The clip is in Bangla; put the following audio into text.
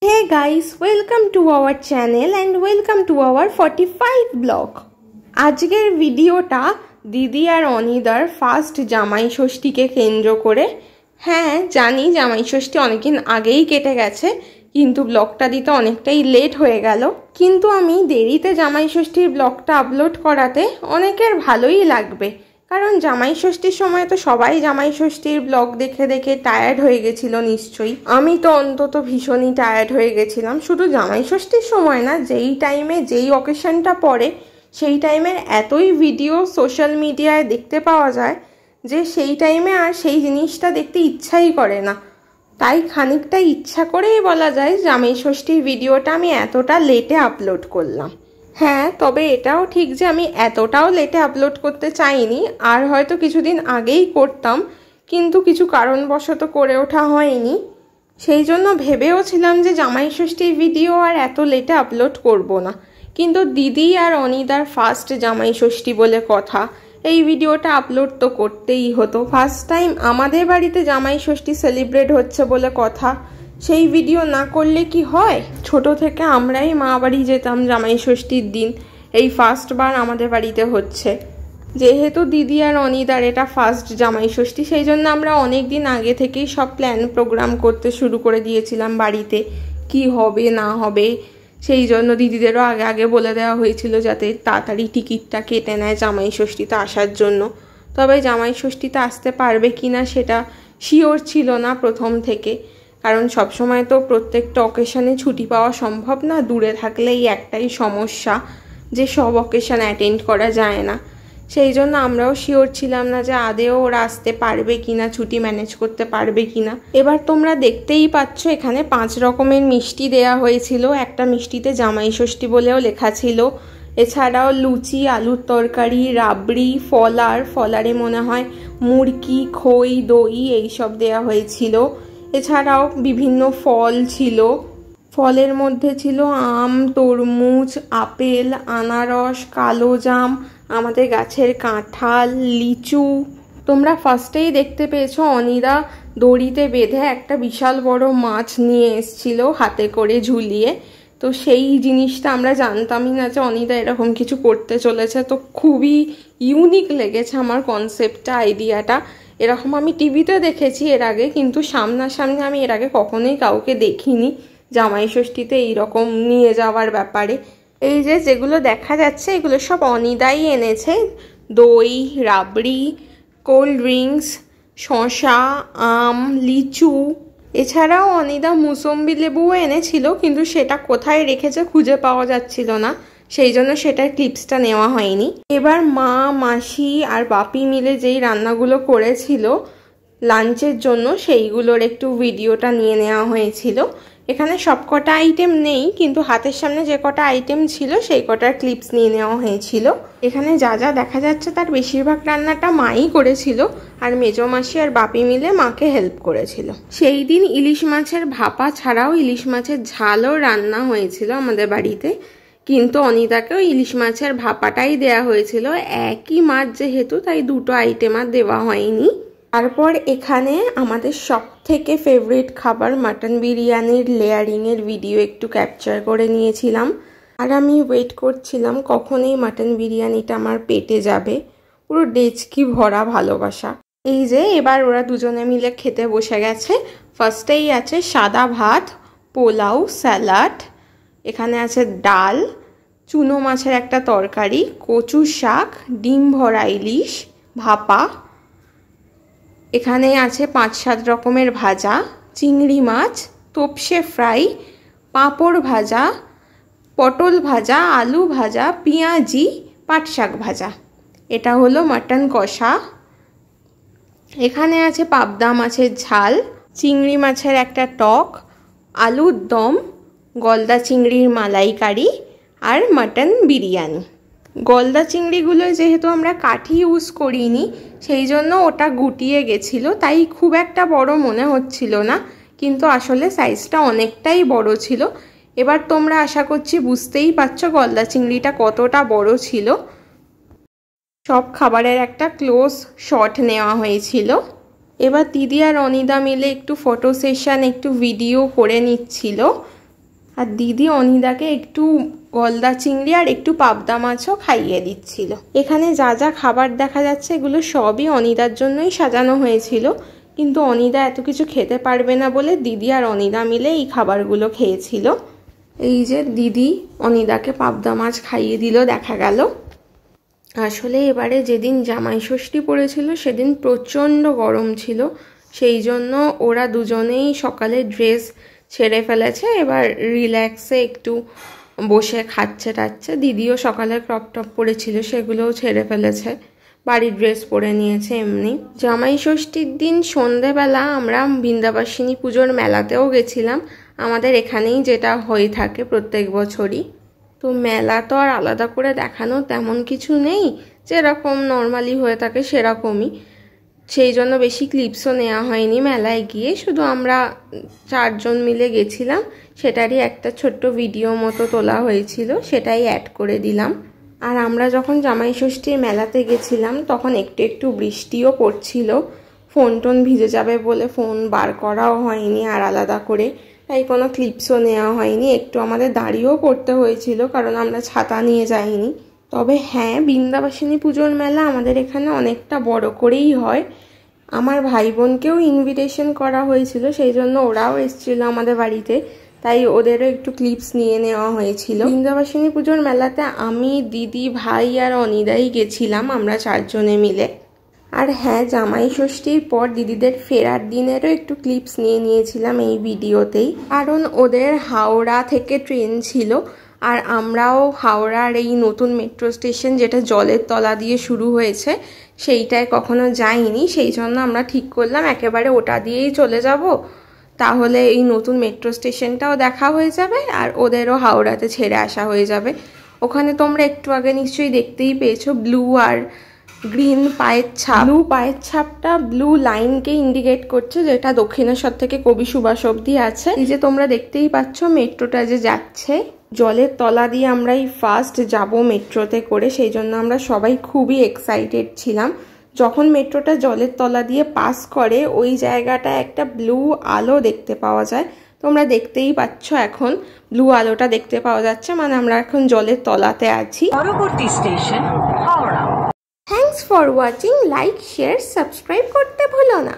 Hey guys, welcome to our channel and welcome to our 45 vlog. আজকের ভিডিওটা দিদি আর অনিদার ফার্স্ট জামাই ষষ্ঠীকে কেন্দ্র করে। হ্যাঁ জানি জামাই ষষ্ঠী অনেকদিন আগেই কেটে গেছে, কিন্তু ব্লগটা দিতে অনেকটাই লেট হয়ে গেল। কিন্তু আমি দেরিতে জামাই ষষ্ঠীর ব্লগটা আপলোড করাতে অনেকের ভালোই লাগবে, কারণ জামাই ষষ্ঠীর সময় তো সবাই জামাই ষষ্ঠীর ব্লগ দেখে দেখে টায়ার্ড হয়ে গেছিল নিশ্চয়ই। আমি তো অন্তত ভীষণই টায়ার্ড হয়ে গেছিলাম। শুধু জামাই ষষ্ঠীর সময় না, যেই টাইমে যেই অকেশনটা পড়ে সেই টাইমের এতই ভিডিও সোশ্যাল মিডিয়ায় দেখতে পাওয়া যায় যে সেই টাইমে আর সেই জিনিসটা দেখতে ইচ্ছাই করে না। তাই খানিকটা ইচ্ছা করেই বলা যায় জামাই ষষ্ঠীর ভিডিওটা আমি এতটা লেটে আপলোড করলাম। হ্যাঁ, তবে এটাও ঠিক যে আমি এতটাও লেটে আপলোড করতে চাইনি, আর হয়তো কিছুদিন আগেই করতাম, কিন্তু কিছু কারণবশত করে ওঠা হয়নি। সেই জন্য ভেবেও ছিলাম যে জামাই ষষ্ঠীর ভিডিও আর এত লেটে আপলোড করব না, কিন্তু দিদি আর অনিদার ফার্স্ট জামাই ষষ্ঠী বলে কথা, এই ভিডিওটা আপলোড তো করতেই হতো। ফার্স্ট টাইম আমাদের বাড়িতে জামাই ষষ্ঠী সেলিব্রেট হচ্ছে বলে কথা, সেই ভিডিও না করলে কি হয়? ছোট থেকে আমরাই মা বাড়ি যেতাম জামাই ষষ্ঠীর দিন, এই ফার্স্টবার আমাদের বাড়িতে হচ্ছে। যেহেতু দিদি আর অনিদার এটা ফার্স্ট জামাই ষষ্ঠী, সেই জন্য আমরা অনেক দিন আগে থেকেই সব প্ল্যান প্রোগ্রাম করতে শুরু করে দিয়েছিলাম বাড়িতে, কি হবে না হবে। সেই জন্য দিদিদেরও আগে আগে বলে দেওয়া হয়েছিল যাতে তাড়াতাড়ি টিকিটটা কেটে নেয় জামাই ষষ্ঠীতে আসার জন্য। তবে জামাই ষষ্ঠীতে আসতে পারবে কি না সেটা শিওর ছিল না প্রথম থেকে, কারণ সবসময় তো প্রত্যেকটা অকেশনে ছুটি পাওয়া সম্ভব না। দূরে থাকলেই একটাই সমস্যা যে সব অকেশন অ্যাটেন্ড করা যায় না। সেই জন্য আমরাও শিওর ছিলাম না যে আদেও ওরা আসতে পারবে কিনা, ছুটি ম্যানেজ করতে পারবে কিনা। এবার তোমরা দেখতেই পাচ্ছ এখানে 5 রকমের মিষ্টি দেয়া হয়েছিল। একটা মিষ্টিতে জামাই ষষ্ঠী বলেও লেখা ছিল। এছাড়াও লুচি, আলুর তরকারি, রাবড়ি, ফলারে মনে হয় মুরকি, খই, দই এইসব দেয়া হয়েছিল। এছাড়াও বিভিন্ন ফল ছিল। ফলের মধ্যে ছিল আম, তরমুজ, আপেল, আনারস, কালো জাম, আমাদের গাছের কাঁঠাল, লিচু। তোমরা ফার্স্টেই দেখতে পেয়েছো অনিদা দড়িতে বেঁধে একটা বিশাল বড় মাছ নিয়ে এসছিল হাতে করে ঝুলিয়ে। তো সেই জিনিসটা আমরা জানতামই না যে অনিদা এরকম কিছু করতে চলেছে। তো খুবই ইউনিক লেগেছে আমার কনসেপ্টটা, আইডিয়াটা। এরকম আমি টিভিতে দেখেছি এর আগে, কিন্তু সামনাসামনি আমি এর আগে কখনোই কাউকে দেখিনি জামাই ষষ্ঠীতে এইরকম নিয়ে যাওয়ার ব্যাপারে। এই যে যেগুলো দেখা যাচ্ছে এগুলো সব অনিদাই এনেছে। দই, রাবড়ি, কোল্ড ড্রিঙ্কস, শসা, আম, লিচু। এছাড়াও অনিদা মুসম্বি লেবুও এনেছিল, কিন্তু সেটা কোথায় রেখেছে খুঁজে পাওয়া যাচ্ছিল না, সেই জন্য সেটার ক্লিপসটা নেওয়া হয়নি। এবার মা, মাসি আর বাপি মিলে যেই রান্নাগুলো করেছিল লাঞ্চের জন্য সেইগুলোর একটু ভিডিওটা নিয়ে নেওয়া হয়েছিল। এখানে সব কটা আইটেম নেই, কিন্তু হাতের সামনে যে কটা আইটেম ছিল সেই কটার ক্লিপস নিয়ে নেওয়া হয়েছিল। এখানে যা যা দেখা যাচ্ছে তার বেশিরভাগ রান্নাটা মাই করেছিল, আর মেজো মাসি আর বাপি মিলে মাকে হেল্প করেছিল। সেই দিন ইলিশ মাছের ভাপা ছাড়াও ইলিশ মাছের ঝালও রান্না হয়েছিল আমাদের বাড়িতে, কিন্তু অনিদাকেও ইলিশ মাছের ভাপাটাই দেয়া হয়েছিল। একই মাছ যেহেতু, তাই দুটো আইটেম আর দেওয়া হয়নি। তারপর এখানে আমাদের সব থেকে ফেভারিট খাবার মাটন বিরিয়ানির লেয়ারিংয়ের ভিডিও একটু ক্যাপচার করে নিয়েছিলাম, আর আমি ওয়েট করছিলাম কখন এই মাটন বিরিয়ানিটা আমার পেটে যাবে। পুরো ডেচকি ভরা ভালোবাসা। এই যে এবার ওরা দুজনে মিলে খেতে বসে গেছে। ফার্স্টেই আছে সাদা ভাত, পোলাও, স্যালাড, এখানে আছে ডাল, চুনো মাছের একটা তরকারি, কচু শাক, ডিম ভরা ইলিশ, ভাপা। এখানে আছে 5-7 রকমের ভাজা, চিংড়ি মাছ, তোপসে ফ্রাই, পাঁপড় ভাজা, পটল ভাজা, আলু ভাজা, পেঁয়াজি, পাট শাক ভাজা। এটা হলো মাটন কষা। এখানে আছে পাবদা মাছের ঝাল, চিংড়ি মাছের একটা টক, আলুর দম, গলদা চিংড়ির মালাইকারি আর মাটন বিরিয়ানি। গলদা চিংড়িগুলো যেহেতু আমরা কাঠি ইউজ করিনি, সেই জন্য ওটা গুটিয়ে গেছিলো, তাই খুব একটা বড় মনে হচ্ছিল না, কিন্তু আসলে সাইজটা অনেকটাই বড় ছিল। এবার তোমরা আশা করছি বুঝতেই পারছো গলদা চিংড়িটা কতটা বড় ছিল। সব খাবারের একটা ক্লোজ শট নেওয়া হয়েছিল। এবার দিদি আর অনিদা মিলে একটু ফটো সেশন, একটু ভিডিও করে নিচ্ছিল। আর দিদি অনিদাকে একটু গলদা চিংড়ি আর একটু পাবদা মাছও খাইয়ে দিচ্ছিল। এখানে যা যা খাবার দেখা যাচ্ছে এগুলো সবই অনিদার জন্যই সাজানো হয়েছিল, কিন্তু অনিদা এত কিছু খেতে পারবে না বলে দিদি আর অনিদা মিলে এই খাবারগুলো খেয়েছিল। এই যে দিদি অনিদাকে পাবদা মাছ খাইয়ে দিল দেখা গেল। আসলে এবারে যেদিন জামাই ষষ্ঠী পড়েছিল সেদিন প্রচণ্ড গরম ছিল, সেই জন্য ওরা দুজনেই সকালে ড্রেস ছেড়ে ফেলেছে, এবার রিল্যাক্সে একটু বসে খাচ্ছে টাচ্ছে। দিদিও সকালে ক্রপ টপ পরেছিল, সেগুলোও ছেড়ে ফেলেছে, বাড়ির ড্রেস পরে নিয়েছে এমনি। জামাই ষষ্ঠীর দিন সন্ধেবেলা আমরা বৃন্দাবাসিনী পুজোর মেলাতেও গেছিলাম, আমাদের এখানেই যেটা হয়ে থাকে প্রত্যেক বছরই। তো মেলা তো আর আলাদা করে দেখানো তেমন কিছু নেই, যেরকম নর্মালি হয়ে থাকে সেরকমই, সেই জন্য বেশি ক্লিপসও নেওয়া হয়নি মেলায় গিয়ে। শুধু আমরা 4 জন মিলে গেছিলাম, সেটারই একটা ছোট্ট ভিডিও মতো তোলা হয়েছিল, সেটাই অ্যাড করে দিলাম। আর আমরা যখন জামাই ষষ্ঠীর মেলাতে গেছিলাম তখন একটু একটু বৃষ্টিও পড়ছিল, ফোন টোন ভিজে যাবে বলে ফোন বার করাও হয়নি আর আলাদা করে, তাই কোনো ক্লিপসও নেওয়া হয়নি। একটু আমাদের দাঁড়িয়েও পড়তে হয়েছিল কারণ আমরা ছাতা নিয়ে যাইনি। তবে হ্যাঁ, বৃন্দাবাসিনী পুজোর মেলা আমাদের এখানে অনেকটা বড় করেই হয়। আমার ভাই বোনকেও ইনভিটেশন করা হয়েছিল, সেই জন্য ওরাও এসেছিল আমাদের বাড়িতে, তাই ওদেরও একটু ক্লিপস নিয়ে নেওয়া হয়েছিল। বৃন্দাবাসিনী পুজোর মেলাতে আমি, দিদি, ভাই আর অনিদাই গেছিলাম, আমরা 4 জনে মিলে। আর হ্যাঁ, জামাই ষষ্ঠীর পর দিদিদের ফেরার দিনেরও একটু ক্লিপস নিয়ে নিয়েছিলাম এই ভিডিওতেই, কারণ ওদের হাওড়া থেকে ট্রেন ছিল আর আমরাও হাওড়ার এই নতুন মেট্রো স্টেশন যেটা জলের তলা দিয়ে শুরু হয়েছে সেইটায় কখনো যাইনি, সেই জন্য আমরা ঠিক করলাম একেবারে ওটা দিয়েই চলে যাব, তাহলে এই নতুন মেট্রো স্টেশনটাও দেখা হয়ে যাবে আর ওদেরও হাওড়াতে ছেড়ে আসা হয়ে যাবে। ওখানে তোমরা একটু আগে নিশ্চয়ই দেখতেই পেয়েছো ব্লু আর গ্রিন পায়ের ছাপ। ব্লু পায়ের ছাপটা ব্লু লাইনকে ইন্ডিকেট করছে, যেটা দক্ষিণেশ্বর থেকে কবি সুভাষ অবধি আছে। এই যে তোমরা দেখতেই পাচ্ছ মেট্রোটা যে যাচ্ছে জলের তলা দিয়ে, আমরাই ফার্স্ট যাব মেট্রোতে করে, সেই জন্য আমরা সবাই খুবই এক্সাইটেড ছিলাম। যখন মেট্রোটা জলের তলা দিয়ে পাস করে ওই জায়গাটায় একটা ব্লু আলো দেখতে পাওয়া যায়, তোমরা দেখতেই পাচ্ছ এখন ব্লু আলোটা দেখতে পাওয়া যাচ্ছে, মানে আমরা এখন জলের তলাতে আছি। পরবর্তী station Howrah. Thanks for watching, like share subscribe করতে ভুলো না।